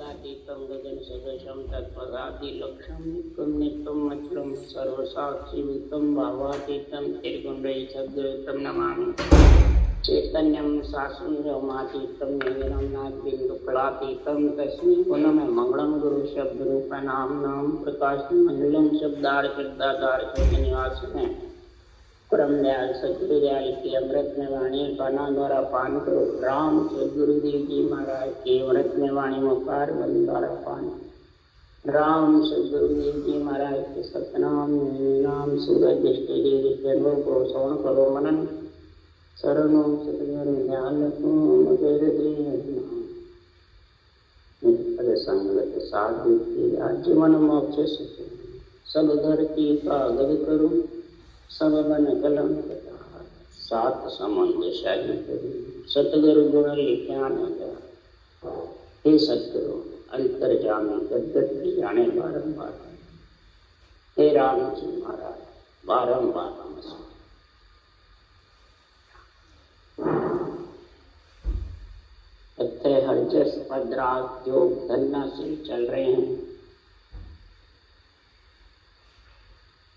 छंदातीतं गगन सदृशं तत्पदादिलक्ष्यं नित्यं नित्यं अचलं सर्वसाक्षिभूतं भावातीतं त्रिगुणरहितं सद्गुरुं नमामि। चैतन्यं शासनमातीतं निर्गुणं नादबिन्दुफलातीतं तस्मै गुणमय मंगलम गुरु शब्द रूप नाम नाम प्रकाश मंडलम शब्दार्थ निवास में परम दयाल सतगुरु दयाल की अमृत में वाणी काना द्वारा पान करो। राम सदगुरुदेव जी महाराज की अमृत में वाणी मुखार बंद द्वारा पान। राम सदगुरुदेव जी महाराज के सतनाम नाम सूरज दृष्टि देवी जन्मों को श्रवण करो मनन शरणों सतगुरु ध्यान संगत साधु की जीवन मोक्ष सब धरती का गद करूं सब बन कलम सात समुद्र शाही करूं सतगुरु गुण लिख्यान हे सतगुरु अंतर्जामी गदगद की जाने बारंबार हे राम जी महाराज बारंबार नमस्कार। हरजस पदराग योग धन्ना से चल रहे हैं।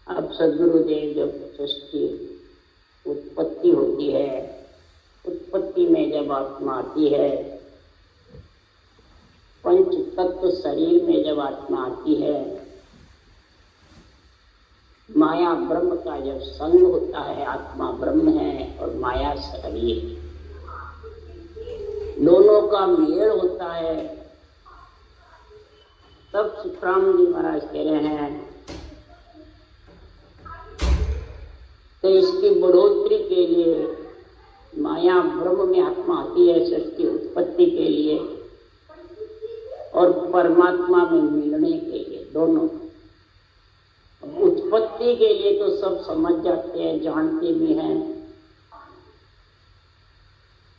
अब सदगुरुदेव जब सृष्टि उत्पत्ति होती है, उत्पत्ति में जब आत्मा आती है, पंच तत्व शरीर में जब आत्मा आती है, माया ब्रह्म का जब संग होता है, आत्मा ब्रह्म है और माया शरीर, दोनों का मेल होता है, तब सुखराम जी महाराज कह रहे हैं तो इसकी बढ़ोतरी के लिए माया ब्रह्म में आत्मा आती है सृष्टि उत्पत्ति के लिए और परमात्मा में मिलने के लिए दोनों। उत्पत्ति के लिए तो सब समझ जाते हैं, जानते भी हैं,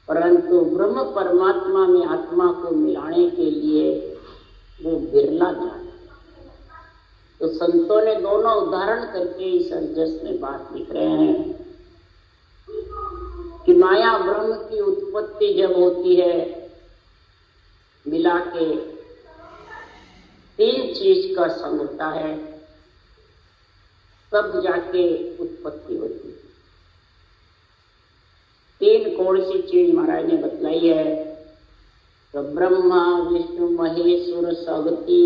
परंतु ब्रह्म परमात्मा में आत्मा को मिलाने के लिए वो बिरला जानते। तो संतों ने दोनों उदाहरण करके इस अर्जस में बात लिख रहे हैं कि माया ब्रह्म की उत्पत्ति जब होती है, मिला के तीन चीज का संग होता है, तब जाके उत्पत्ति होती है। तीन कौन सी चीज महाराज ने बतलाई है? तो ब्रह्मा विष्णु महेश्वर शक्ति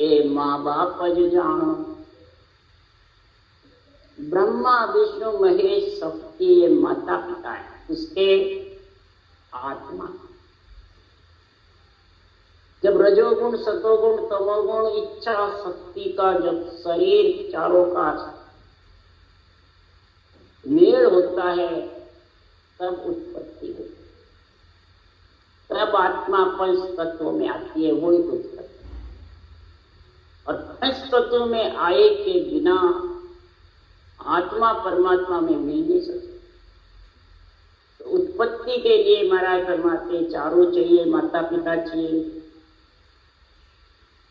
ए माँ बाप जो जानो। ब्रह्मा विष्णु महेश शक्ति ये माता पिता है, उसके आत्मा। जब रजोगुण सतोगुण तमोगुण इच्छा शक्ति का जब शरीर चारों का मेल होता है, तब उत्पत्ति होती है, तब आत्मा पंच तत्वों में आती है, वही उत्पत्ति। और पंच तत्वों में आए के बिना आत्मा परमात्मा में मिल नहीं सकती। तो उत्पत्ति के लिए महाराज फरमाते चारों चाहिए, माता पिता चाहिए,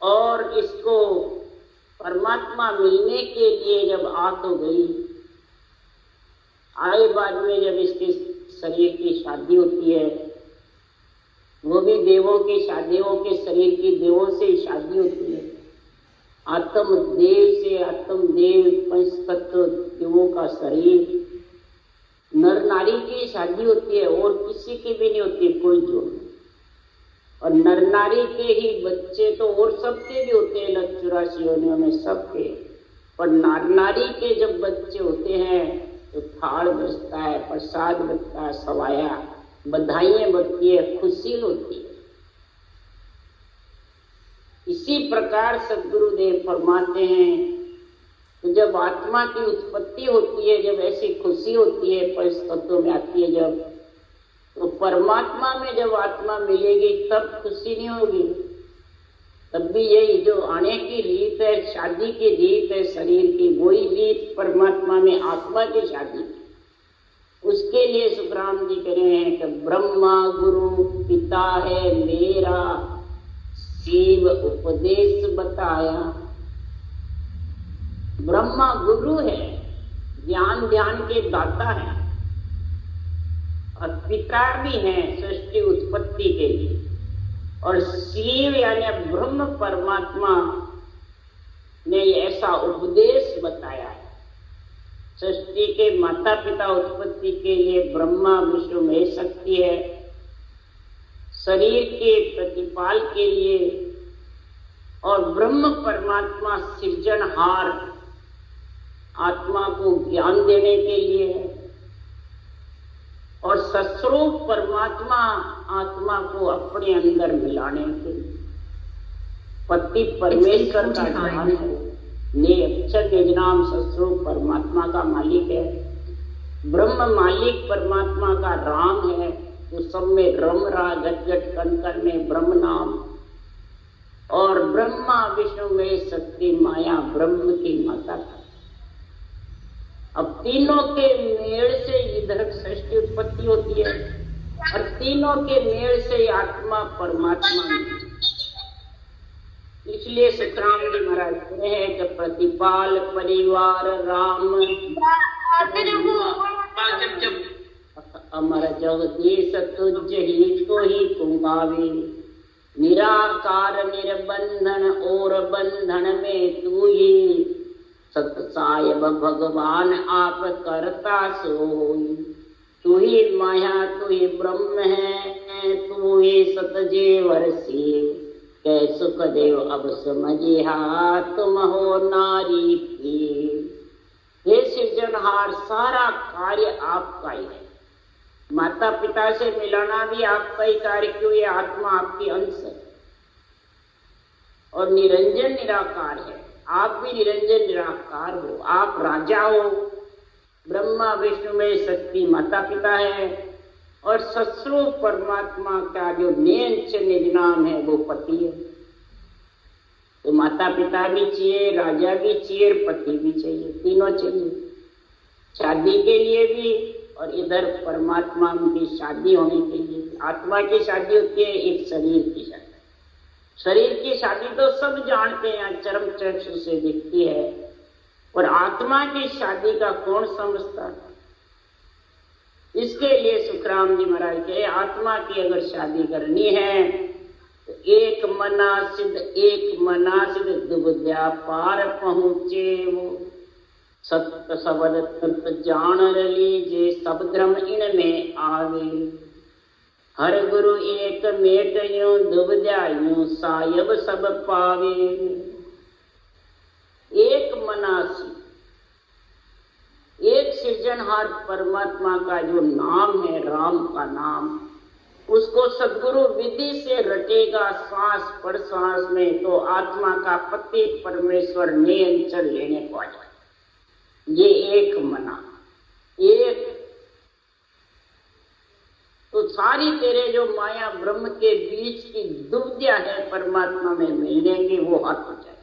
और इसको परमात्मा मिलने के लिए जब आ तो गई, आए बाद में जब इसके शरीर की शादी होती है, वो भी देवों की शादियों के शरीर की देवों से शादी होती है। आत्म देव से आत्म देव पंच तत्व देवों का शरीर, नर नारी की शादी होती है और किसी की भी नहीं होती कोई जोड़। और नर नारी के ही बच्चे तो और सबके भी होते हैं, 84 योनियों में सबके। पर नर नारी के जब बच्चे होते हैं तो थाल बजता है, प्रसाद बजता है, सवाया बधाइयां बढ़ती है, खुशी होती है। इसी प्रकार सदगुरुदेव फरमाते हैं तो जब आत्मा की उत्पत्ति होती है, जब ऐसी खुशी होती है, पंच तत्वों में आती है जब, तो परमात्मा में जब आत्मा मिलेगी तब खुशी नहीं होगी। तब भी यही जो आने की रीत है, शादी की रीत है शरीर की, वही रीत परमात्मा में आत्मा की शादी की। उसके लिए सुखराम जी कह रहे हैं कि ब्रह्मा गुरु पिता है मेरा, शिव उपदेश बताया। ब्रह्मा गुरु है, ज्ञान ध्यान के दाता है, और पिता भी हैं सृष्टि उत्पत्ति के लिए। और शिव यानी ब्रह्म परमात्मा ने ऐसा उपदेश बताया है। सृष्टि के माता पिता उत्पत्ति के लिए ब्रह्मा विष्णु महेश शक्ति है, शरीर के प्रतिपाल के लिए, और ब्रह्म परमात्मा सृजनहार आत्मा को ज्ञान देने के लिए है, और सस्वरूप परमात्मा आत्मा को अपने अंदर मिलाने के लिए। पति परमेश्वर का ध्यान है, ने अक्षर निजनाम सस्वरूप परमात्मा का मालिक है, ब्रह्म मालिक परमात्मा का राम है, तो सब में रम रहा घट घट कण कण में ब्रह्म नाम, और ब्रह्मा विष्णु में शक्ति माया ब्रह्म की माता था। अब तीनों के मेल से इधर सृष्टि उत्पत्ति होती है, और तीनों के मेल से आत्मा परमात्मा में। इसलिए सुखराम जी महाराज कहते हैं कि प्रतिपाल परिवार राम अमर जगदीश तुझ ही तो ही कुंगावे, निराकार निर्बंधन और बंधन में तू ही, सतसायब भगवान आप करता सोई, तू ही माया तू ही ब्रह्म है, तू ही सतजेवर शिव, कै सुख देव अब समझिहा तुम हो नारी प्रिय। हे सृजनहार, सारा कार्य आपका ही है, माता पिता से मिलाना भी आपका ही कार्य, क्यों ये आत्मा आपकी अंश है, और निरंजन निराकार है, आप भी निरंजन निराकार हो, आप राजा हो, ब्रह्मा विष्णु में शक्ति माता पिता है, और सस्वरूप परमात्मा का जो निज नाम है वो पति है। तो माता पिता भी चाहिए, राजा भी चाहिए, पति भी चाहिए, तीनों चाहिए, शादी के लिए भी, और इधर परमात्मा की शादी होने के लिए। आत्मा की शादी होती है, एक शरीर की शादी। शरीर की शादी तो सब जानते हैं, चरम चक्षु से दिखती है, और आत्मा की शादी का कौन समझता है? इसके लिए सुखराम जी महाराज के आत्मा की अगर शादी करनी है तो एक मनासिद दुबद्या पार पहुंचे वो, सत्य सबद तत्व जान लीजे सब धर्म इनमें आवे, हर गुरु एक मेट यूं दुबद्या यूं सायब सब पावे। एक मनासी, एक सृजनहार परमात्मा का जो नाम है, राम का नाम, उसको सद्गुरु विधि से रटेगा सांस पर सांस में, तो आत्मा का पति परमेश्वर नियंत्रण लेने को आ जाए। ये एक मना, एक तो सारी तेरे जो माया ब्रह्म के बीच की दुविधा है परमात्मा में मिलने की, वो हट हो जाए।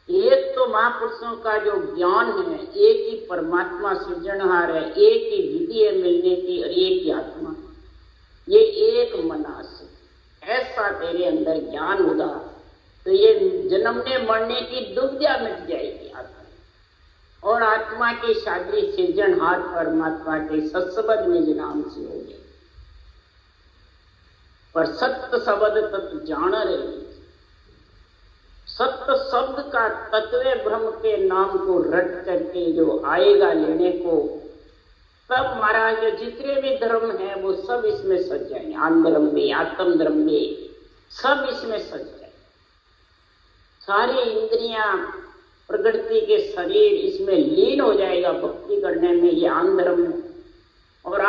एक तो महापुरुषों का जो ज्ञान है, एक ही परमात्मा सृजनहार है, एक ही विधि है मिलने की, और एक ही आत्मा, ये एक मनास, ऐसा तेरे अंदर ज्ञान होगा तो ये जन्मने मरने की दुविधा मिट जाएगी आत्मा, और आत्मा की शादी सृजनहार परमात्मा के सत्सबद निज नाम से होगी। पर सत्य शब्द तत्व जान रही, सत्य शब्द का तत्व ब्रह्म के नाम को रट करके जो आएगा लेने को, तब महाराज जितने भी धर्म है वो सब इसमें सज जाएंगे, आन धर्म भी, आत्म धर्म भी, सब इसमें सज जाए। सारी इंद्रियां, प्रकृति के शरीर इसमें लीन हो जाएगा भक्ति करने में, ये आन धर्म है। और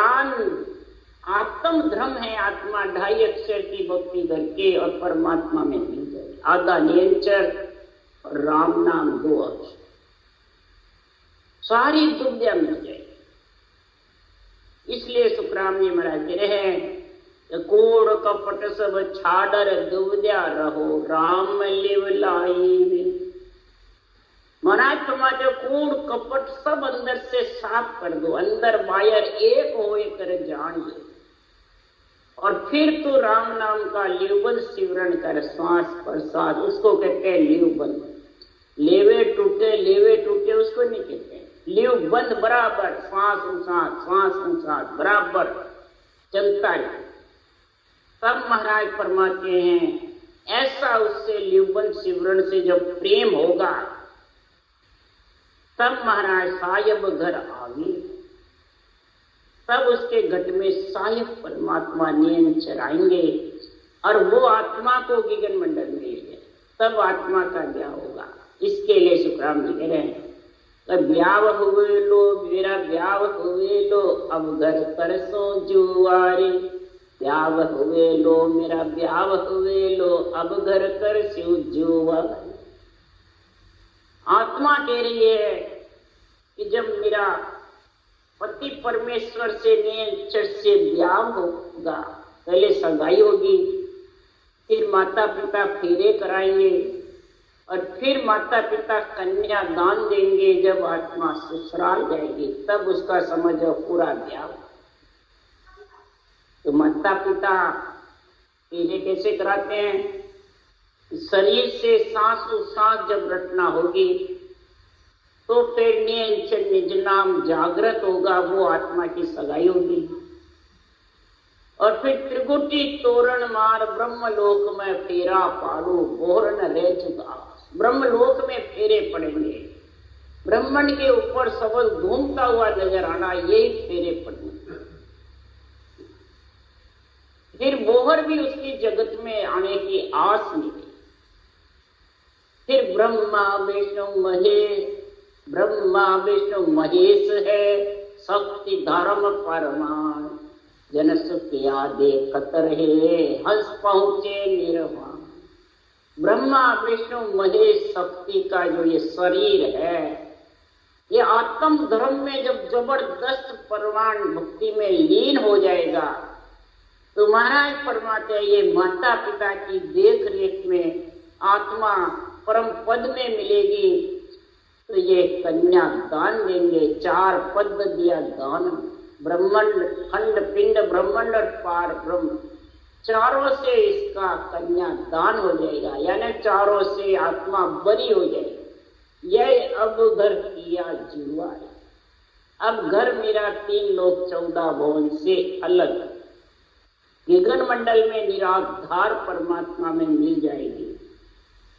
आत्म धर्म है, आत्मा 2.5 अक्षर की भक्ति करके और परमात्मा में मिल जाए, आधा निरंतर और राम नाम 2 अक्षर, सारी दुविधा मिल जाएगी। इसलिए सुखराम जी महाराज कह रहे हैं, कोड़ कपट सब छाडर दुविधा रहो राम लिव लाई। महाराज तुम्हारे कूड़ कपट सब अंदर से साफ कर दो, अंदर बाहर एक होए कर जान ले, और फिर तो राम नाम का लिवबंद सिमरन कर श्वास प्रश्वास, उसको कहते हैं लिवबंद। लेवे टूटे उसको नहीं कहते, लिवबंद बराबर श्वास उसास बराबर चलता है। तब महाराज फरमाते हैं ऐसा उससे लिवबन सिमरन से जब प्रेम होगा तब महाराज साहिब घर आगे, तब उसके घट में साहिब परमात्मा नियम चराएंगे और वो आत्मा को गगन मंडल में ले जाए, तब आत्मा का ब्याह होगा। इसके लिए सुखराम जी कह रहे हैं ब्याह हुए लो मेरा ब्याह हुए लो अब घर तरसो जुआरे, ब्याह हुए लो मेरा ब्याह हुए लो अब घर कर सिउ जुआरे। आत्मा कह रही है कि जब मेरा पति परमेश्वर से नियंत्रण से ब्याह होगा, पहले सगाई होगी, फिर माता पिता फेरे कराएंगे और फिर माता पिता कन्या दान देंगे। जब आत्मा ससुराल जाएगी तब उसका समझो पूरा ब्याह। तो माता पिता फेरे कैसे कराते हैं? शरीर से सांस सांस जब रटना होगी तो फिर निज नाम जागृत होगा, वो आत्मा की सगाई होगी। और फिर त्रिकुटी तोरण मार ब्रह्मलोक में फेरा पाड़ो बोहर न रह चुका। ब्रह्मलोक में फेरे पड़ेंगे, ब्रह्मंड के ऊपर सबल घूमता हुआ नजर आना, यही फेरे पड़ने। फिर बोहर भी उसकी जगत में आने की आस मिली। फिर ब्रह्मा विष्णु महेश है, शक्ति धर्म परमान, जन सुख यादे कतर है, हंस पहुंचे निर्वाण। ब्रह्मा विष्णु महेश शक्ति का जो ये शरीर है, ये आत्म धर्म में जब जबरदस्त परमाण भक्ति में लीन हो जाएगा तो महाराज फरमाते हैं ये माता पिता की देख रेख में आत्मा परम पद में मिलेगी तो ये कन्या दान देंगे। 4 पद दिया दान, ब्रह्मांड खंड पिंड ब्रह्मांड और पार ब्रह्म, चारों से इसका कन्या दान हो जाएगा, यानी चारों से आत्मा बरी हो जाएगी। यह अब घर किया जुआ है। अब घर मेरा 3 लोक 14 भवन से अलग गगन मंडल में निराधार परमात्मा में मिल जाएगी।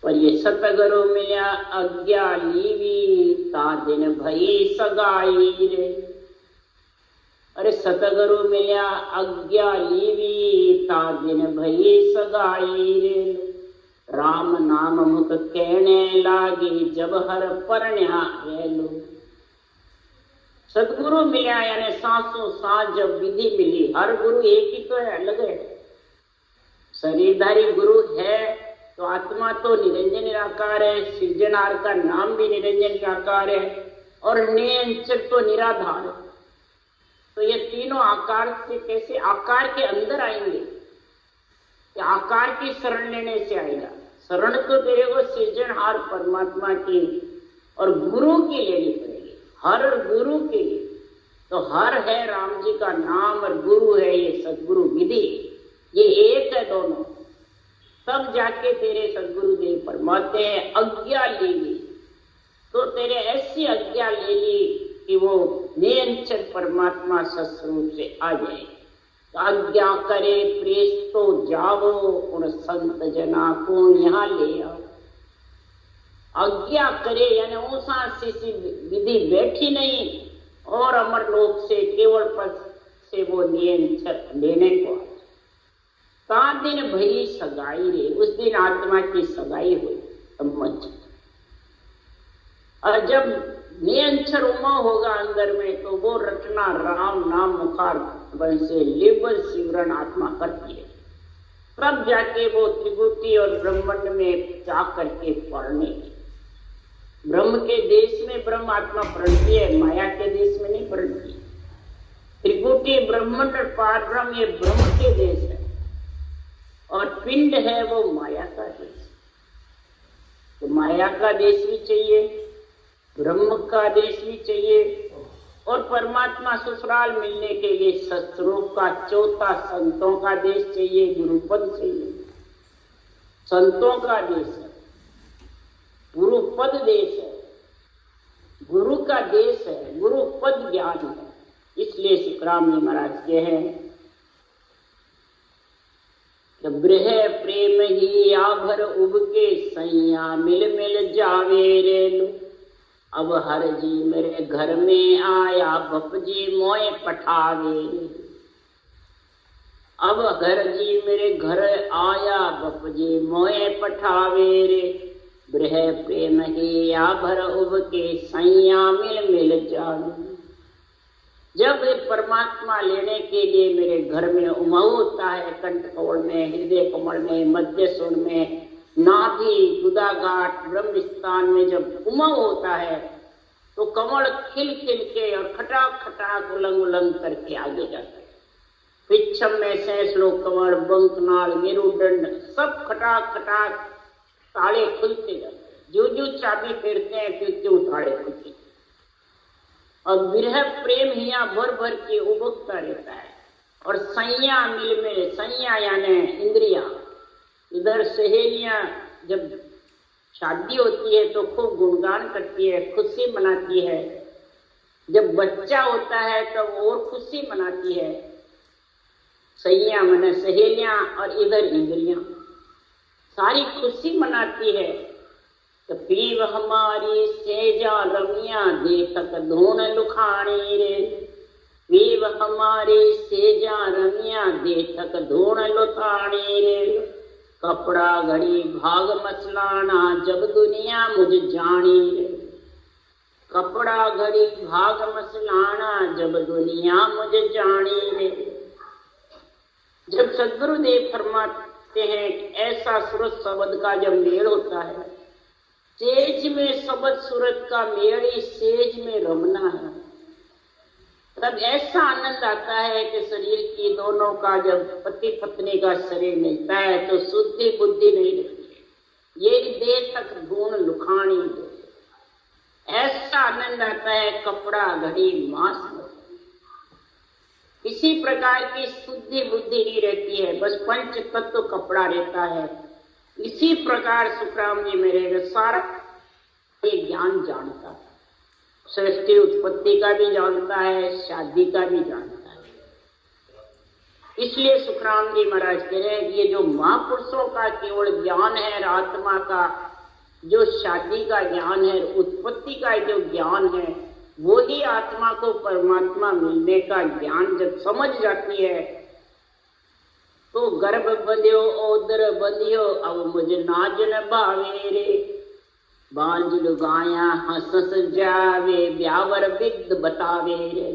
पर ये सतगुरु मिल्या अज्ञा लीवी ता दिन भई सगाई रे। अरे सतगुरु मिल्या अज्ञा लीवी ता दिन भई सगाई रे। राम नाम मुख कहने लागी जब हर परण्या वेलो। सदगुरु मिला यानी सांसों सांस जब विधि मिली, हर गुरु एक ही तो है, अलग है। शरीरधारी गुरु है तो आत्मा तो निरंजन निराकार है, सृजनहार का नाम भी निरंजन निराकार है और नियंचक तो निराधार है। तो ये तीनों आकार से कैसे आकार के अंदर आएंगे? या आकार की शरण लेने से आएगा? शरण तो तेरे को सृजनहार परमात्मा की और गुरु की लेनी पड़ेगी, हर गुरु के लिए। तो हर है राम जी का नाम और गुरु है ये सदगुरु विधि, ये एक है दोनों। तब जाके तेरे सदगुरु देव फरमाते हैं आज्ञा ले ली, तो तेरे ऐसी आज्ञा ले ली कि वो निरंतर परमात्मा सस्वरूप से आ जाए। आज्ञा करे प्रेस तो जाओ उन संत जना को यहाँ ले आओ। आज्ञा करे यानी ऊषा सी विधि बैठी नहीं और अमर लोक से केवल पद से वो नियंत्रण लेने को। 7 दिन भई सगाई रे, उस दिन आत्मा की सगाई हुई समझ। और जब नियंत्रण उमा होगा अंदर में तो वो रचना राम नाम मुखार बन से लेबर सिमरन आत्मा करती है। तब जाके वो त्रिगुटी और ब्रह्मांड में जा करके पढ़ने की। ब्रह्म के देश में ब्रह्म आत्मा पढ़ती है, माया के देश में नहीं पढ़ती। त्रिगुटी ब्रह्मांड और पार ब्रह्म ये ब्रह्म के देश है और पिंड है वो माया का देश। तो माया का देश भी चाहिए, ब्रह्म का देश भी चाहिए और परमात्मा ससुराल मिलने के लिए सतरूप का चौथा संतों का देश चाहिए, गुरुपद चाहिए। संतों का देश है, गुरुपद देश है, गुरु का देश है, गुरुपद ज्ञान है। इसलिए सुखराम जी महाराज के हैं तो गृह प्रेम ही आभर उबके सैया मिल मिल जावे रे लो। अब हर जी मेरे घर में आया बप जी मोए पठावे रे। अब घर जी मेरे घर आया बप जी मोए पठावे रे। गृह प्रेम ही आभर उबके सैया मिल मिल जावे। जब परमात्मा लेने के लिए मेरे घर में उमंग होता है, कंठकोण में, हृदय कमल में, मध्य सुन में, नाभि गुदाघाट ब्रह्म स्थान में जब उमंग होता है तो कमल खिल खिल के और खटाक खटाक उलंग उलंग करके आगे जाता है। पिछम में सैसलो कमल बंकनाल मेरुदंड सब खटाक खटाक ताले खुलते जाते हैं। जो जो चाबी फेरते हैं त्यों त्यों ताले खुलते हैं। और विरह प्रेम हिया भर भर के उबकता रहता है। और सैया मिल में, सैया यानी इंद्रिया, इधर सहेलियां जब शादी होती है तो खूब गुणगान करती है, खुशी मनाती है। जब बच्चा होता है तब तो और खुशी मनाती है। सैया माने सहेलियां और इधर इंद्रियां सारी खुशी मनाती है। तो पीव हमारी सेजा रमिया देखत धून लुखानी रे। पीव हमारी सेजा रमिया देखत धून लुखानी रे। कपड़ा घड़ी भाग मसलाना जब दुनिया मुझ जानी रे। कपड़ा घड़ी भाग मसलाना जब दुनिया मुझ जानी रे। जब सद्गुरुदेव फरमाते हैं ऐसा सूरत शब्द का जब मेल होता है, सेज में शब्द सूरत का मेल ही सेज में रमना है, तब ऐसा आनंद आता है कि शरीर की दोनों का जब पति पत्नी का शरीर मिलता है तो शुद्धि बुद्धि नहीं रहती है। ये देह तक गुण लुखानी है। ऐसा आनंद आता है कपड़ा घड़ी मांस में। किसी प्रकार की शुद्धि बुद्धि नहीं रहती है, बस पंच तत्व कपड़ा रहता है। इसी प्रकार सुखराम जी मेरे सारा ये ज्ञान जानता है। सृष्टि उत्पत्ति का भी जानता है, शादी का भी जानता है। इसलिए सुखराम जी महाराज कह रहे हैं कि ये जो महापुरुषों का केवल ज्ञान है, आत्मा का जो शादी का ज्ञान है, उत्पत्ति का जो ज्ञान है, वो ही आत्मा को परमात्मा मिलने का ज्ञान जब समझ जाती है तो गर्भ बंध्यो ओदर बंध्यो अब मुझ नाजन भावे रे। बांझ लुगाया हंस जावे ब्यावर विद बतावे रे।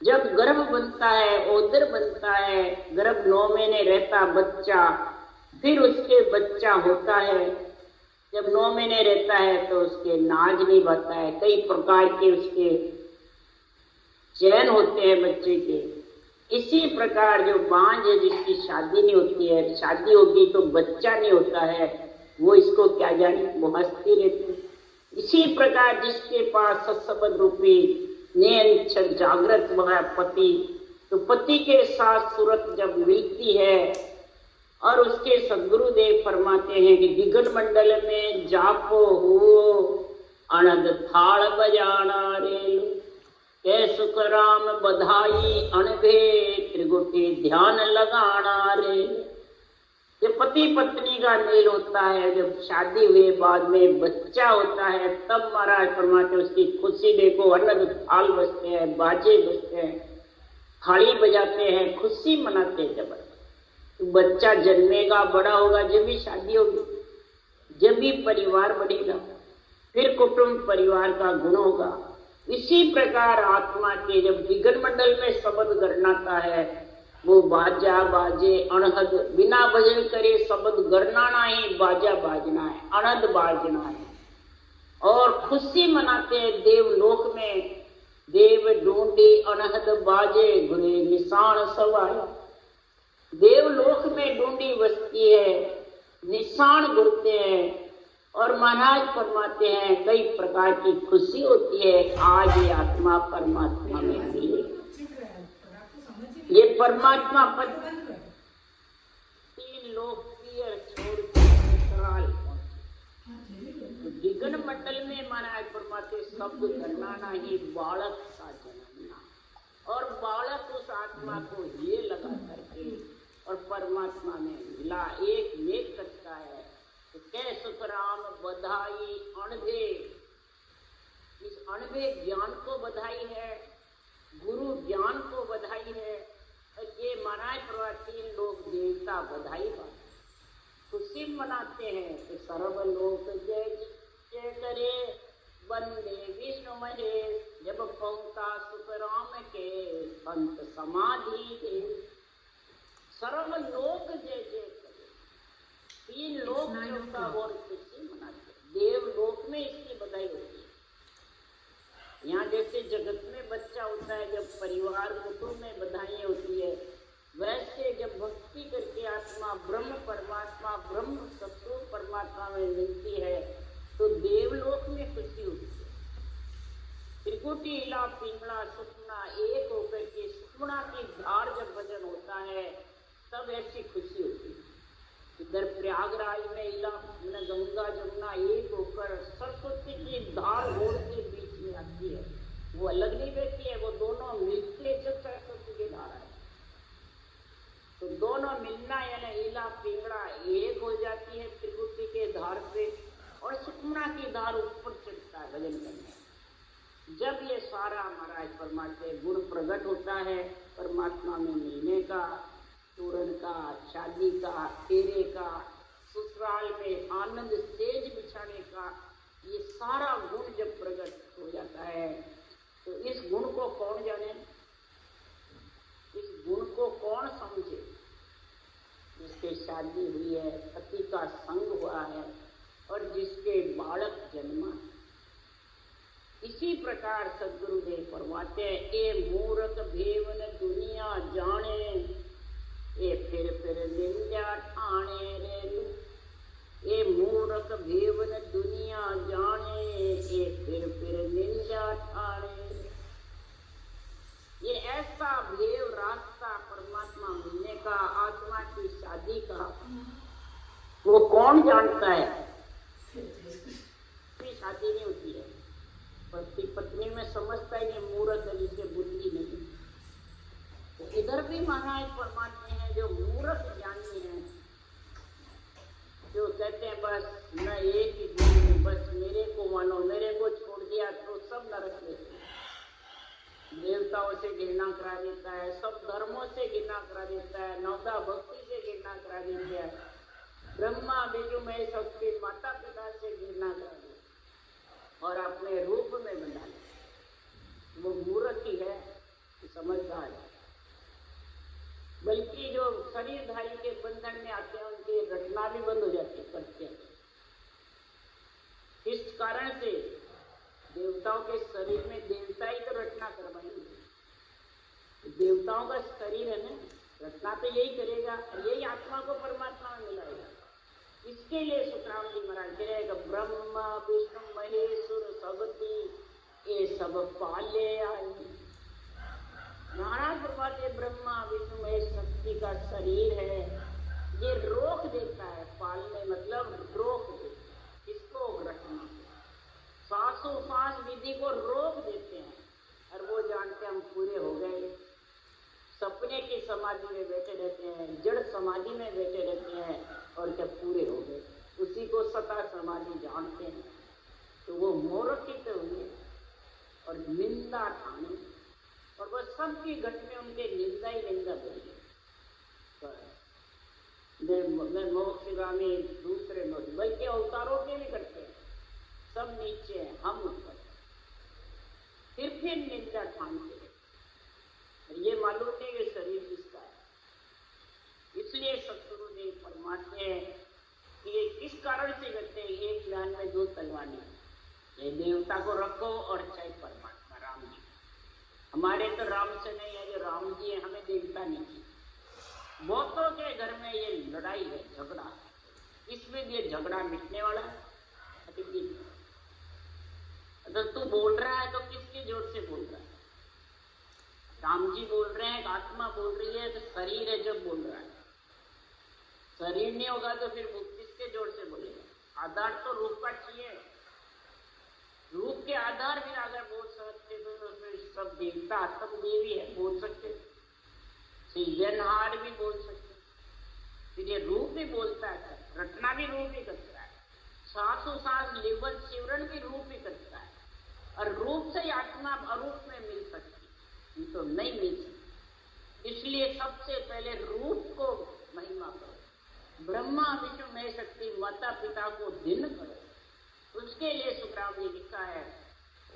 जब गर्भ बनता है, ओदर बनता है, गर्भ 9 महीने रहता बच्चा, फिर उसके बच्चा होता है। जब 9 महीने रहता है तो उसके नाज नहीं बता है, कई प्रकार के उसके चयन होते हैं बच्चे के। इसी प्रकार जो बांझ है जिसकी शादी नहीं होती है, शादी होगी तो बच्चा नहीं होता है, वो इसको क्या जाने, वो हंसती रहती है। इसी प्रकार जिसके पास सत्सबद रूपी नियंत्रण जागृत हुआ पति, तो पति के साथ सूरत जब मिलती है और उसके सद्गुरुदेव फरमाते हैं कि दिगन मंडल में जापो हो अनद थाल बजाना रे। के सुख राम बधाई अनभे त्रिगुटी ध्यान लगाना रे। ये पति पत्नी का मेल होता है। जब शादी हुए बाद में बच्चा होता है तब महाराज फरमाते उसकी खुशी देखो, अनद थाल बजते हैं, बाजे बजते हैं, थाली बजाते हैं, खुशी मनाते हैं। जब बच्चा जन्मेगा, बड़ा होगा, जब भी शादी होगी, जब भी परिवार बढ़ेगा, फिर कुटुंब परिवार का गुण होगा। इसी प्रकार आत्मा के जब दिगन मंडल में शब्द गरनाता है, वो बाजा बाजे अनहद, बिना भजन करे शब्द गरनाना ही बाजा बाजना है, अनहद बाजना है। और खुशी मनाते हैं देवलोक में, देव ढूंढे अनहद बाजे गुरे निशान सवाया। देवलोक में ढूंढी बसती है, निशान गुरते हैं। और महाराज फरमाते हैं कई प्रकार की खुशी होती है, आज ये आत्मा परमात्मा में मिले। ये परमात्मा पद 3 लोक छोड़ तो दिगन मंडल में महाराज फरमाते शब्द गन्नाना ही बालक का जन्मना। और बालक उस आत्मा को ये लगा करके और परमात्मा में मिला, एक मेघ करता है। तो कै सुख राम बधाई अणधे, इस अणधे ज्ञान को बधाई है, गुरु ज्ञान को बधाई है। और ये मनाए तीन लोग देवता बधाई पाते, खुशी मनाते हैं कि सर्वलोक जय जय करे, वंदे विष्णु महेश। जब पहुंचा सुख राम के संत समाधि के, सर्वलोक जय जय करे, तीन लोक देवता और खुशी मनाते। देवलोक में इसकी बधाई होती है। यहाँ जैसे जगत में बच्चा होता है, जब परिवार कुटुंब में बधाई होती है, वैसे जब भक्ति करके आत्मा ब्रह्म परमात्मा ब्रह्म सत्व परमात्मा में मिलती है तो देवलोक में खुशी होती है। त्रिकुटी इला पिंगला सुखना एक होकर के सुखना की धार जब भजन होता है तब ऐसी खुशी होती है। इधर प्रयागराज में इला गंगा जमुना एक होकर सरस्वती की धार घोड़ के बीच में आती है, वो अलग नहीं रहती है, वो दोनों मिलते जब सरस्वती की धारा है तो दोनों मिलना यानी इला पिंगड़ा एक हो जाती है त्रिकुटी के धार पे, और सुखना की धार ऊपर चढ़ता है भजन करने। जब ये सारा महाराज परमात्मा गुण प्रकट होता है, परमात्मा में मिलने का, तोरण का, शादी का, फेरे का, ससुराल में आनंद सेज बिछाने का, ये सारा गुण जब प्रकट हो जाता है तो इस गुण को कौन जाने, इस गुण को कौन समझे? जिसके शादी हुई है, पति का संग हुआ है और जिसके बालक जन्मा है। इसी प्रकार सदगुरुदेव फरमाते हैं, ए मूर्ख भेवन दुनिया जाने, ए फिर निंदा ठाणे रे लू। ए मूर्ख भेवन दुनिया जाने, ए फिर निंदा ठाणे। ये ऐसा भेव रास्ता परमात्मा मिलने का, आत्मा की शादी का, वो कौन जानता है? शादी नहीं होती है, पति पत्नी में समझता ही नहीं, मूर्ख है जिसे बुद्धि नहीं। तो इधर भी महाराज परमात्मा है जो मूर्ख ज्ञानी है, जो कहते हैं बस मैं एक ही गुरु, बस मेरे को मानो, मेरे को छोड़ दिया तो सब नरक में। देवताओं से घृणा करा देता है, सब धर्मों से घृणा करा देता है, नवदा भक्ति से घृणा करा देता है, ब्रह्मा विष्णु महेश शक्ति माता पिता से घृणा करा देता और अपने रूप में बना ले। वो मूर्ख ही है, समझदार है। बल्कि जो शरीरधारी के बंधन में आते हैं उनकी रचना भी बंद हो जाती है, करते हैं। इस कारण से देवताओं के शरीर में देवता ही तो रचना करवाएंगे। देवताओं का शरीर है ना, रचना तो यही करेगा, यही आत्मा को परमात्मा में मिलाएगा। इसके लिए सुखराम जी महाराज कहेगा, ब्रह्मा विष्णु महेश्वर सबती ये सब पाले आई। महाराज परमात्मा ब्रह्मा विष्णु महेश शक्ति का शरीर है, ये रोक देता है, पालने मतलब रोक देता, इसको रखना, श्वासोश्वास विधि को रोक देते हैं और वो जानते हम पूरे हो गए। सपने की समाधि में बैठे रहते हैं, जड़ समाधि में बैठे रहते हैं और जब पूरे हो गए उसी को सता समाधि जानते हैं। तो वो मूर्खित हुए और निंदा ठाने, और वह सबकी घटने उनके निंदा ही निंदा बनी। मोक्षगामी दूसरे मोक्ष, बल्कि अवतारों के भी करते हैं, सब नीचे हैं, हम ऊपर, फिर निंदा ठानते हैं। ये मालूम नहीं ये शरीर किसका है। इसलिए सतगुरुदेव फरमाते हैं कि ये किस कारण से करते हैं, एक ज्ञान में दो तलवारें, ये देवता को रखो और चाहे परमात्मा राम जी। हमारे तो राम से नहीं है, जो राम जी है हमें देवता नहीं है। बहुतों के घर में ये लड़ाई है, झगड़ा, इसमें ये झगड़ा मिटने वाला है। अगर तू बोल रहा है तो किसके जोर से बोल रहा है? राम जी बोल रहे हैं, आत्मा बोल रही है, तो शरीर है जो बोल रहा है। शरीर नहीं होगा तो फिर वो किसके जोर से बोलेगा? आधार तो रूप का चाहिए। रूप के आधार भी अगर बोल सकते तो फिर सब देवता सब देवी है, बोल सकते। सृजनहार भी बोल सकते, फिर ये रूप भी बोलता है, रटना भी रूप ही करता है, श्वासोश्वास लेवल सिवरण भी रूप ही करता है। और रूप से ही आत्मा अरूप में मिल सकती, ये तो नहीं मिल सकती। इसलिए सबसे पहले रूप को महिमा करो, ब्रह्मा विष्णु महेश शक्ति माता पिता को दिन करो। उसके लिए सुखराम जी लिखा है,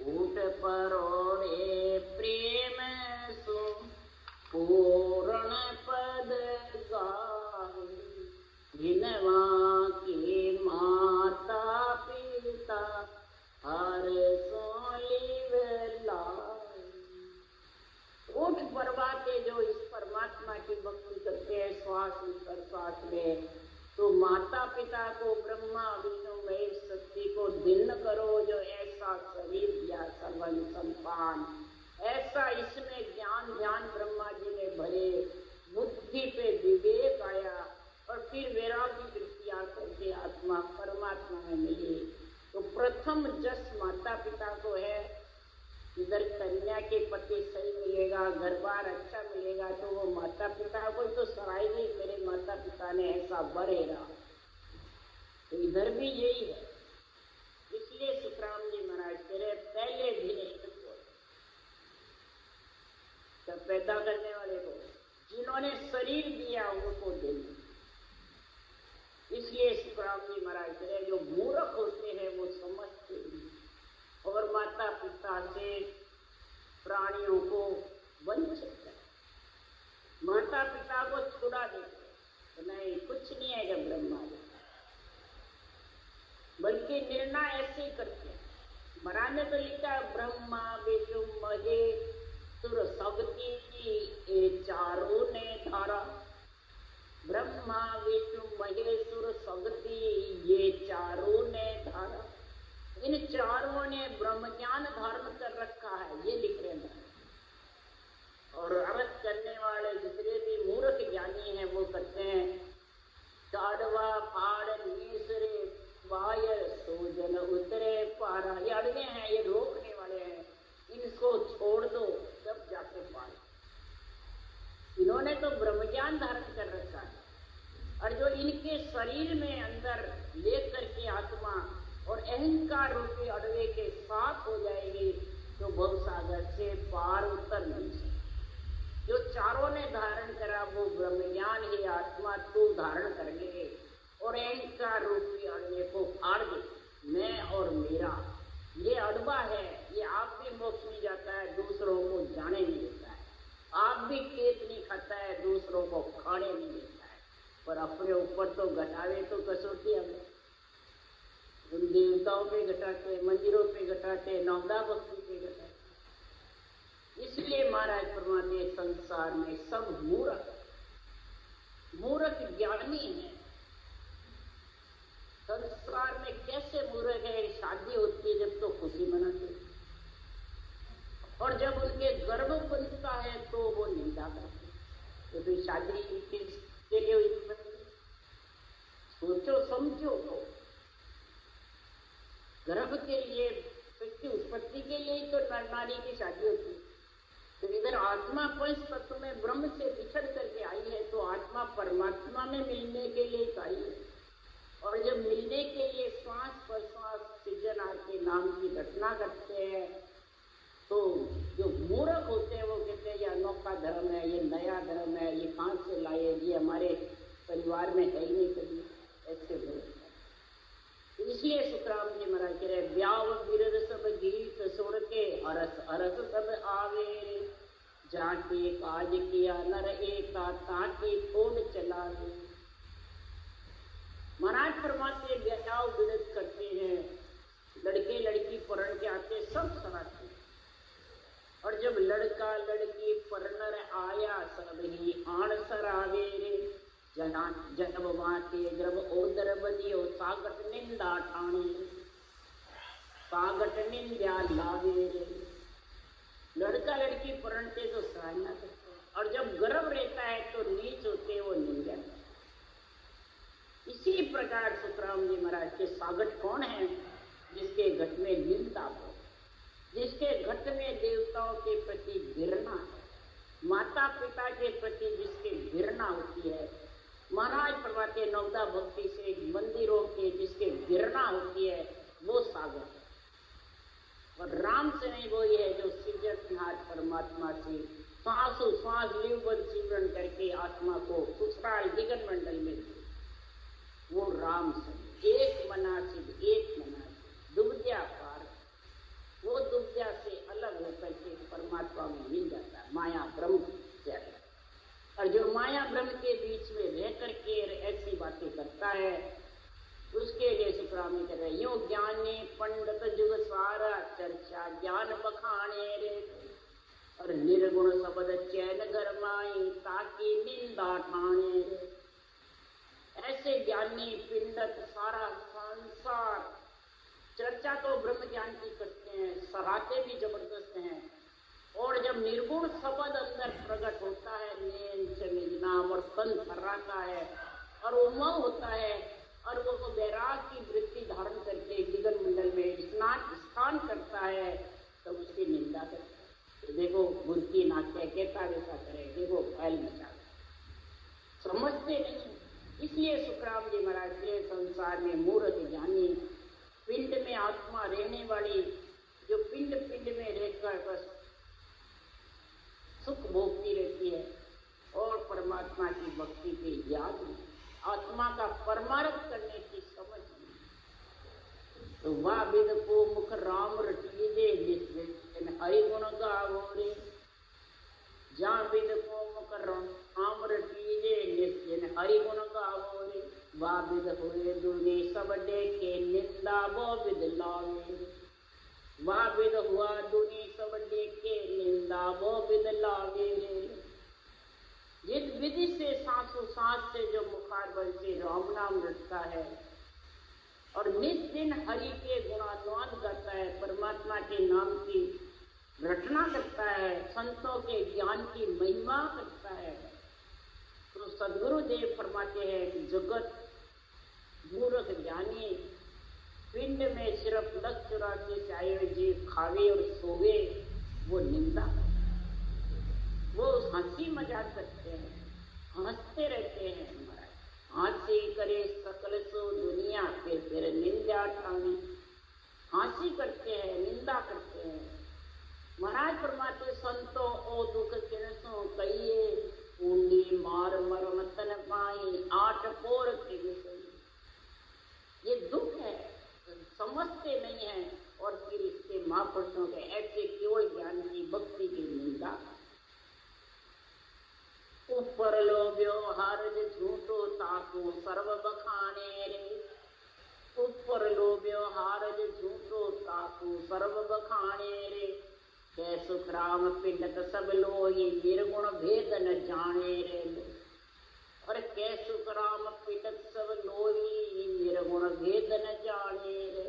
ऊट परोड़े प्रेम सो पूर्ण पद गाए, जिनवा के माता पिता हर सोलिव लाए। ऊट परवा के जो इस परमात्मा की भक्ति करते हैं श्वास ऊपर श्वास में, तो माता पिता को ब्रह्मा विष्णु महेश शक्ति को दिन करो जो ऐसा शरीर दिया सर्वन संतान, ऐसा इसमें ज्ञान ध्यान ब्रह्मा जी ने भरे, बुद्धि पे विवेक आया और फिर वैराग्य वृत्ति आकर के आत्मा परमात्मा में मिली। तो प्रथम जस माता पिता को है। इधर कन्या के पति सही मिलेगा, घर बार अच्छा मिलेगा, तो वो माता पिता को तो सराहेगी, मेरे माता पिता ने ऐसा बरेगा। तो इधर भी यही है। इसलिए सुखराम जी महाराज कह रहे पहले दिन जब पैदा करने वाले को, जिन्होंने शरीर दिया उनको देना। इसलिए सुखराम जी महाराज कह रहे जो मूर्ख होते हैं वो समझते नहीं और माता पिता से प्राणियों को वंचित कर, माता पिता को छुड़ा देते, तो नहीं कुछ नहीं है जब ब्रह्मा देता, बल्कि निर्णय ऐसे ही करते हैं। महाराज ने तो लिखा ब्रह्मा विष्णु महेश सुर शक्ति ये चारों ने धारा, ब्रह्मा विष्णु महेश सुर शक्ति ये चारों ने धारा। इन चारों ने ब्रह्म ज्ञान धारण कर रखा है, ये लिख रहे हैं। और अर्थ करने वाले दूसरे भी मूर्ख ज्ञानी हैं, वो करते हैं चाड़वा फाड़ नीसरे वाय सोजन उतरे पारा। ये अड़गे हैं, ये रोकने वाले हैं, इनको छोड़ दो तब जाके पाए। इन्होंने तो ब्रह्मज्ञान धारण कर रखा है, और जो इनके शरीर में अंदर लेकर के आत्मा और अहंकार रूपी अड़वे के साथ हो जाएगी तो भवसागर से पार उतर नहीं सकते। जो चारों ने धारण करा वो ब्रह्मज्ञान ही आत्मा तो धारण कर ले और अहंकार रूपी अड़वे को फाड़ दे। मैं और मेरा ये अड़वा है, ये आप भी मोक्ष नहीं जाता है, दूसरों को जाने नहीं देता है। आप भी खेत नहीं खाता है, दूसरों को खाने नहीं देता है, पर अपने ऊपर तो घटावे तो कसौटी हमें। उन देवताओं पे घटाते, मंदिरों पे घटाते, नवदा भक्ति पे घटाते। इसलिए महाराज परमात्मा संसार में सब मूर्ख ज्ञानी है। संसार में कैसे मूर्ख है, शादी होती है जब तो खुशी मनाते, और जब उनके गर्भ बनता है तो वो निंदा करते। तो फिर शादी किसके लिए हुई? सोचो समझो। गर्भ के लिए, उत्पत्ति के लिए ही तो नर नारी की शादी होती है। तो इधर आत्मा पंच तत्व में ब्रह्म से बिछड़ करके आई है, तो आत्मा परमात्मा में मिलने के लिए आई है। और जब मिलने के लिए श्वास प्रश्वास सृजन के नाम की घटना करते हैं, तो जो मूर्ख होते हैं वो कहते हैं ये अनोखा धर्म है, ये नया धर्म है, ये कहाँ से लाए, ये हमारे परिवार में है ही नहीं कभी, ऐसे बोलते हैं। इसलिए सुखराम जी महाराज कह रहे ब्याव बिरद सब गीत सुर के अरस अरस सब आवे, जाके काज किया नर एका ताके खोड चला। महाराज परमात्मा ब्याव बिरद करते हैं, लड़के लड़की परण के आते सब सुनाते हैं। और जब लड़का लड़की परनर आया सब ही आण सरावे रे, जब वाते जब ओदर बदियो सागट निंदा ठाणी, सागट निंदा लावे रे। लड़का लड़की परणते तो सराहना करते हैं, और जब गर्भ रहता है तो नीच होते वो निंदा। इसी प्रकार सुखराम जी महाराज के सागट कौन है? जिसके घट में निंदा हो, जिसके घट में देवताओं के प्रति घृणा है, माता पिता के प्रति जिसके घृणा होती है, महाराज फरमाते नवदा भक्ति से मंदिरों के जिसके गिरना होती है वो सागर है, और राम से नहीं वो ये है जो सृजनहार परमात्मा से श्वासों श्वास लिवबद्ध सिमरन करके आत्मा को उछाल दिगन मंडल में वो राम से एक मनासिब दुबद्या पार, वो दुबद्या से अलग होकर के परमात्मा में मिल जाता है, माया ब्रह्म से अलग। और जो माया ब्रह्म के बीच में रह करके ऐसी बातें करता है उसके लिए सुखरामी कर रहे यो ज्ञानी पंडित जुग सारा चर्चा ज्ञान बखाने रे, और निर्गुण शब्द चैन गरमाई ताकि निंदा ठाणे रे। ऐसे ज्ञानी पिंडत सारा संसार चर्चा तो ब्रह्म ज्ञान की करते हैं, सराहते भी जबरदस्त हैं, और जब निर्गुण शब्द अंदर प्रकट होता है नाम और तन थर्राता है और उमंग होता है और वो वैराग की वृत्ति धारण करके दिगन मंडल में स्थान करता है तो उसकी निंदा करता है। तो देखो बुर्की नाट्य कहता वैसा करे, देखो फैल मचा, समझते नहीं। इसलिए सुखराम जी महाराज के संसार में मूर्ख ज्ञानी पिंड में आत्मा रहने वाली जो पिंड में रहकर बस सुख भोगती रहती है और परमात्मा की भक्ति के याद में आत्मा का परमार्थ करने की समझ नहीं, तो वह विद को मुख राम रटीजे जिस हरि गुण गावो रे, जहाँ विद को मुख राम रटीजे जिस हरि गुण गावो रे, वह विद हुए दुने सब देखे निंदा वो विद लावे, वह विद हुआ दुनी सब देखे निंदा वो विद लावे रे। जिस विधि से सांसों सांस से जो मुखार बल से राम नाम रटता है और नित दिन हरि के गुणानुवाद करता है, परमात्मा के नाम की रटना करता है, संतों के ज्ञान की महिमा करता है, तो सदगुरु देव फरमाते हैं कि जगत मूर्ख ज्ञानी पिंड में सिर्फ 10-84 चाहे जीव खावे और सोवे वो निंदा, वो हंसी मजाक करते हैं, हंसते रहते हैं। हंसी करे सकल सो दुनिया फिर निंदा ठानी, हंसी करते हैं, निंदा करते हैं। महाराज फरमाते संतों ओ दुख किनसों कहिए ऊंडी मार मरम तन पाई 8 पोर के विषय, ये दुख है, समझते नहीं है और फिर इसके महापुरुषों के ऐसे केवल ज्ञान की भक्ति की निंदा। ऊपर लो व्यवहार झूठो ताको सर्व बखाने रे, ऊपर लो व्यवहार झूठो ताको सर्व बखाने रे, कै सुख राम पिंडत सब लोही निर्गुण भेद न जाने रे, और कै सुख राम पिंडत सब लोही निर्गुण भेद न जाने रे।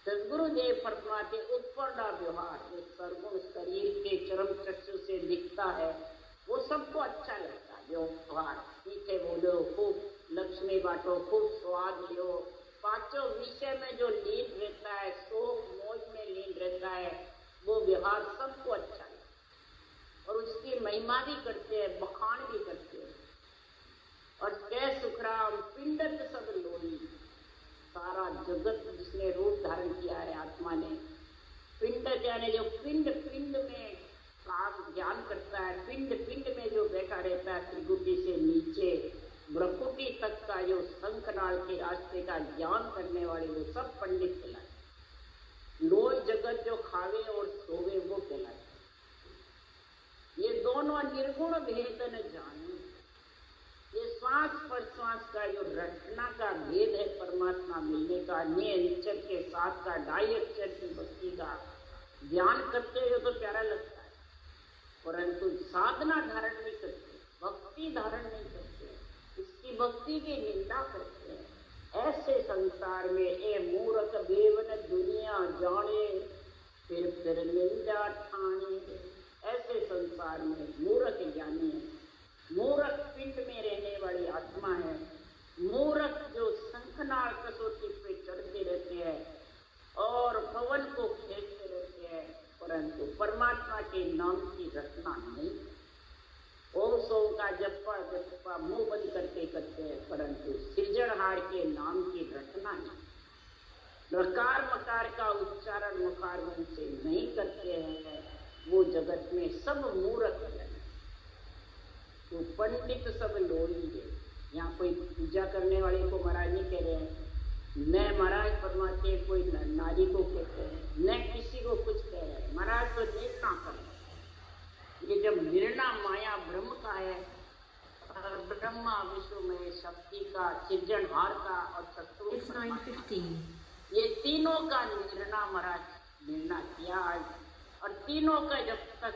सदगुरुदेव फरमाते ऊपर का व्यवहार जो सर्वगुण शरीर के चरम चक्षु से दिखता है वो सबको अच्छा लगता है, व्यवहार मीठे बोलो, खूब लक्ष्मी बांटो, खूब स्वाद लो, पांचों विषय में जो लीन रहता है, शोक मौज में लीन रहता है, वो व्यवहार सबको अच्छा लगता और उसकी महिमा भी करते हैं, बखान भी करते हैं। और कै सुखराम पिंडत सब लोही, सारा जगत जिसने रूप धारण किया है आत्मा ने, पिंड यानी जो पिंड में काम ज्ञान करता है, पिंड में जो बैठा रहता है, त्रिगुटी से नीचे ब्रह्मकुटी तक का जो शंखनाल के रास्ते का ज्ञान करने वाले वो सब पंडित कहलाते। लोई जगत जो खावे और सोवे वो कहलाते। ये दोनों निर्गुण भेद न जाने, ये श्वास प्रश्वास का जो रटना का भेद है परमात्मा मिलने का, नियंचन के साथ का ढाई अक्षर की भक्ति का ज्ञान करते हुए तो प्यारा लगता है, परंतु साधना धारण नहीं करते, भक्ति धारण नहीं करते, इसकी भक्ति की निंदा करते हैं। ऐसे संसार में ए मूर्ख बेवन दुनिया जाने फिर निंदा ठाने, ऐसे संसार में मूर्ख ज्ञानी है, मूर्ख पिंड में रहने वाली आत्मा है, मूर्ख जो शंखनाल कसौटी पे चढ़ते रहते हैं और पवन को खेलते रहते हैं, परंतु परमात्मा के नाम की रचना नहीं। ओम सोम का जप्पा मुंह बंद करके करते हैं, परंतु सृजनहार के नाम की रटना नहीं, लकार मकार का उच्चारण मकार मन से नहीं करते हैं, वो जगत में सब मूर्ख है। तो पंडित सब लोड़ी है। यहाँ कोई पूजा करने वाले को महाराज नहीं कह रहे हैं, न महाराज परमात्मा कोई नारी को कहते हैं, न किसी को कुछ कह रहे हैं। महाराज तो निर्णय कर रहे हैं। ये जब निर्णय माया ब्रह्म का है, ब्रह्मा विश्व में शक्ति का, सृजनहार का और शत्रु, ये तीनों का निर्णय महाराज निर्णय किया। और तीनों का जब तक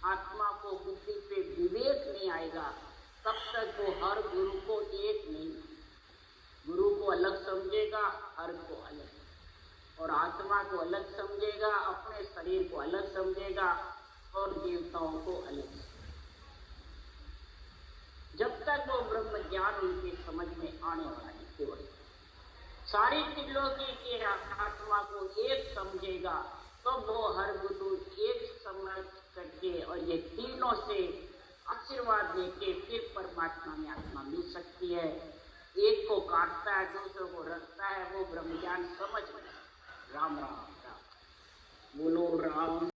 आत्मा को बुद्धि पे विवेक नहीं आएगा, तब तक वो हर गुरु को एक नहीं, गुरु को अलग समझेगा, हर को अलग, और आत्मा को अलग समझेगा, अपने शरीर को अलग समझेगा और देवताओं को अलग। जब तक वो ब्रह्म ज्ञान उनके समझ में आने वाला है, केवल सारी त्रिलोकी के आत्मा को एक समझेगा, तो वो हर गुरु एक समझ करके और ये तीनों से आशीर्वाद लेके फिर परमात्मा में आत्मा मिल सकती है। एक को काटता है, दूसरों को रखता है, वो ब्रह्म ज्ञान समझ में। राम राम राम, बोलो राम।